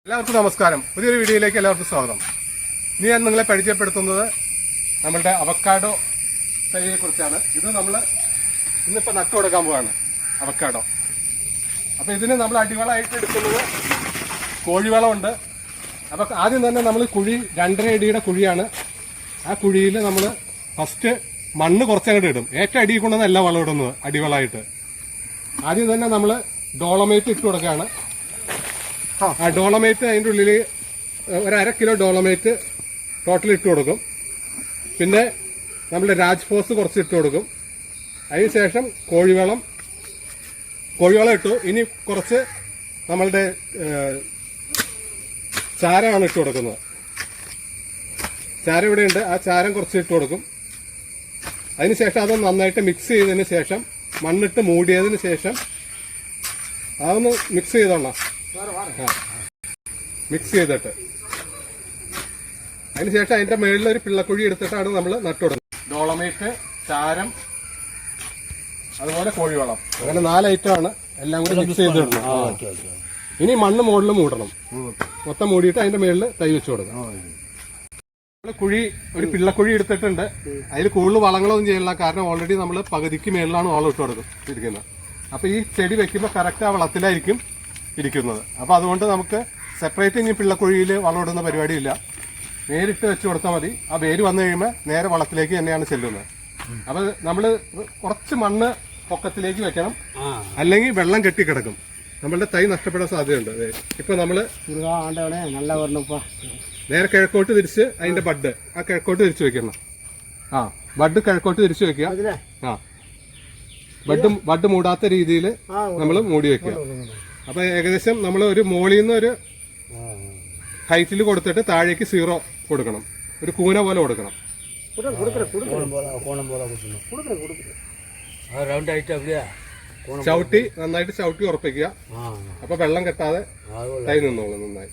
എല്ലാവർക്കും നമസ്കാരം. പുതിയൊരു വീഡിയോയിലേക്ക് എല്ലാവർക്കും സ്വാഗതം. ഇനി ഞാൻ നിങ്ങളെ പരിചയപ്പെടുത്തുന്നത് നമ്മളുടെ അവക്കാഡോ തൈയെ കുറിച്ചാണ്. ഇത് നമ്മൾ ഇന്നിപ്പോൾ നട്ടുകൊടുക്കാൻ പോവാണ് അവക്കാഡോ. അപ്പോൾ ഇതിന് നമ്മൾ അടിവളമായിട്ട് എടുക്കുന്നത് കോഴിവളമുണ്ട്. അപ്പോൾ ആദ്യം തന്നെ നമ്മൾ കുഴി 2.5 അടിയുടെ കുഴിയാണ്. ആ കുഴിയിൽ നമ്മൾ ഫസ്റ്റ് മണ്ണ് കുറച്ചങ്ങോട്ട് ഇടും. ഏറ്റവും അടിയിൽ കൊണ്ടുവന്നല്ല വളം ഇടുന്നത് അടിവളമായിട്ട്. ആദ്യം തന്നെ നമ്മൾ ഡോളമേറ്റ് ഇട്ട് കൊടുക്കുകയാണ്. ആ ഡോളമേറ്റ് അതിൻ്റെ ഉള്ളിൽ 1/2 കിലോ ഡോളമേറ്റ് ടോട്ടൽ ഇട്ട് കൊടുക്കും. പിന്നെ നമ്മുടെ രാജ്ഫോസ് കുറച്ച് ഇട്ട് കൊടുക്കും. അതിനുശേഷം കോഴിവളം ഇട്ടു. ഇനി കുറച്ച് നമ്മളുടെ ചാരമാണ് ഇട്ട് കൊടുക്കുന്നത്. ചാരം ഇവിടെയുണ്ട്. ആ ചാരം കുറച്ച് ഇട്ട് കൊടുക്കും. അതിനുശേഷം അത് നന്നായിട്ട് മിക്സ് ചെയ്തതിന് ശേഷം മണ്ണിട്ട് മൂടിയതിന് ശേഷം അതൊന്ന് മിക്സ് ചെയ്തോളാം. മിക്സ് ചെയ്തിട്ട് അതിനുശേഷം അതിന്റെ മുകളിൽ ഒരു പിള്ളക്കുഴി എടുത്തിട്ടാണ് നമ്മൾ നട്ടുകൊടുക്കുന്നത്. ഡോളമേറ്റ്, ചാരം, അതുപോലെ കോഴിവളം, അങ്ങനെ 4 ഐറ്റമാണ് എല്ലാം കൂടി മിക്സ് ചെയ്തിടണം. ഇനി മണ്ണ് മുകളിൽ മൂടണം. മൊത്തം മൂടിയിട്ട് അതിന്റെ മുകളിൽ തൈ വെച്ച് കൊടുക്കണം. കുഴി ഒരു പിള്ളക്കുഴി എടുത്തിട്ടുണ്ട്. അതിൽ കൂടുതൽ വളങ്ങളൊന്നും ചെയ്യില്ല. കാരണം ഓൾറെഡി നമ്മൾ പകുതിക്ക് മേളിലാണ് വളം ഇട്ട് കൊടുക്കുന്നത്. അപ്പൊ ഈ ചെടി വെക്കുമ്പോൾ കറക്റ്റ് ആ വളത്തിലായിരിക്കും ഇരിക്കുന്നത്. അപ്പൊ അതുകൊണ്ട് നമുക്ക് സെപ്പറേറ്റ് ഇനി പിള്ളക്കുഴിയിൽ വളം ഇടുന്ന പരിപാടിയില്ല. നേരിട്ട് വെച്ച് കൊടുത്താൽ മതി. ആ വേര് വന്നു കഴിയുമ്പോൾ നേരെ വളത്തിലേക്ക് തന്നെയാണ് ചെല്ലുന്നത്. അപ്പൊ നമ്മൾ കുറച്ച് മണ്ണ് പൊക്കത്തിലേക്ക് വെക്കണം, അല്ലെങ്കിൽ വെള്ളം കെട്ടിക്കിടക്കും. നമ്മളുടെ തൈ നഷ്ടപ്പെടാൻ സാധ്യതയുണ്ട്. ഇപ്പൊ നമ്മള് നേരെ കിഴക്കോട്ട് തിരിച്ച് അതിന്റെ ബഡ് ആ കിഴക്കോട്ട് തിരിച്ചു വെക്കണം. ബഡ് കിഴക്കോട്ട് തിരിച്ചു വെക്കുക. ബഡ് മൂടാത്ത രീതിയിൽ നമ്മൾ മൂടി വെക്കുക. അപ്പൊ ഏകദേശം നമ്മൾ ഒരു മോളിൽ നിന്ന് ഒരു ഹൈറ്റിൽ കൊടുത്തിട്ട് താഴേക്ക് 0 കൊടുക്കണം. ഒരു കൂന പോലെ കൊടുക്കണം. ചവിട്ടി നന്നായിട്ട് ചവിട്ടി ഉറപ്പിക്കുക. അപ്പൊ വെള്ളം കെട്ടാതെ തൈ നിന്നോളൂ നന്നായി.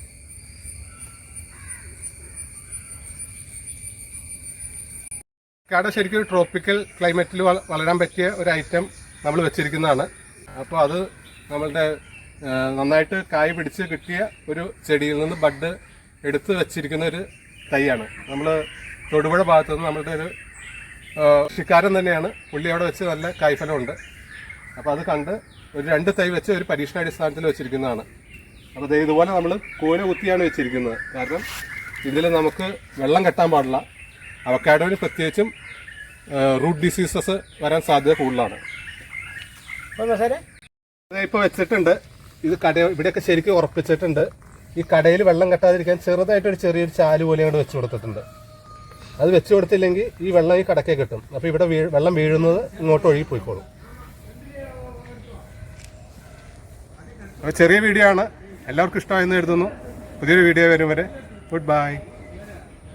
അവക്കാഡോ ശരിക്കും ഒരു ട്രോപ്പിക്കൽ ക്ലൈമറ്റിൽ വളരാൻ പറ്റിയ ഒരു ഐറ്റം നമ്മൾ വെച്ചിരിക്കുന്നതാണ്. അപ്പോൾ അത് നമ്മളുടെ നന്നായിട്ട് കായ് പിടിച്ച് കിട്ടിയ ഒരു ചെടിയിൽ നിന്ന് ബഡ് എടുത്ത് വെച്ചിരിക്കുന്ന ഒരു തൈയാണ്. നമ്മൾ തൊടുപുഴ ഭാഗത്തുനിന്ന് നമ്മളുടെ ഒരു കൃഷിക്കാരൻ തന്നെയാണ്. പുള്ളി അവിടെ വെച്ച് നല്ല കായ്ഫലമുണ്ട്. അപ്പോൾ അത് കണ്ട് ഒരു 2 തൈ വെച്ച് ഒരു പരീക്ഷണാടിസ്ഥാനത്തിൽ വെച്ചിരിക്കുന്നതാണ്. അപ്പോൾ ഇതുപോലെ നമ്മൾ കൂന കുത്തിയാണ് വെച്ചിരിക്കുന്നത്. കാരണം ഇതിൽ നമുക്ക് വെള്ളം കെട്ടാൻ പാടില്ല. അവക്കാഡോയിൽ പ്രത്യേകിച്ചും റൂട്ട് ഡിസീസസ് വരാൻ സാധ്യത കൂടുതലാണ്. ഇപ്പോൾ വെച്ചിട്ടുണ്ട്. ഇത് ഇവിടെയൊക്കെ ശരിക്കും ഉറപ്പിച്ചിട്ടുണ്ട്. ഈ കടയിൽ വെള്ളം കെട്ടാതിരിക്കാൻ ചെറുതായിട്ടൊരു ചെറിയൊരു ചാല് പോലെ അങ്ങോട്ട് വെച്ച് കൊടുത്തിട്ടുണ്ട്. അത് വെച്ച് കൊടുത്തില്ലെങ്കിൽ ഈ വെള്ളം ഈ കടക്കേ കിട്ടും. അപ്പോൾ ഇവിടെ വെള്ളം വീഴുന്നത് ഇങ്ങോട്ട് ഒഴുകി പോയിക്കോളും. ചെറിയ വീഡിയോ ആണ്. എല്ലാവർക്കും ഇഷ്ടമായെന്ന് കരുതുന്നു. പുതിയൊരു വീഡിയോ വരും വരെ ഗുഡ് ബൈ.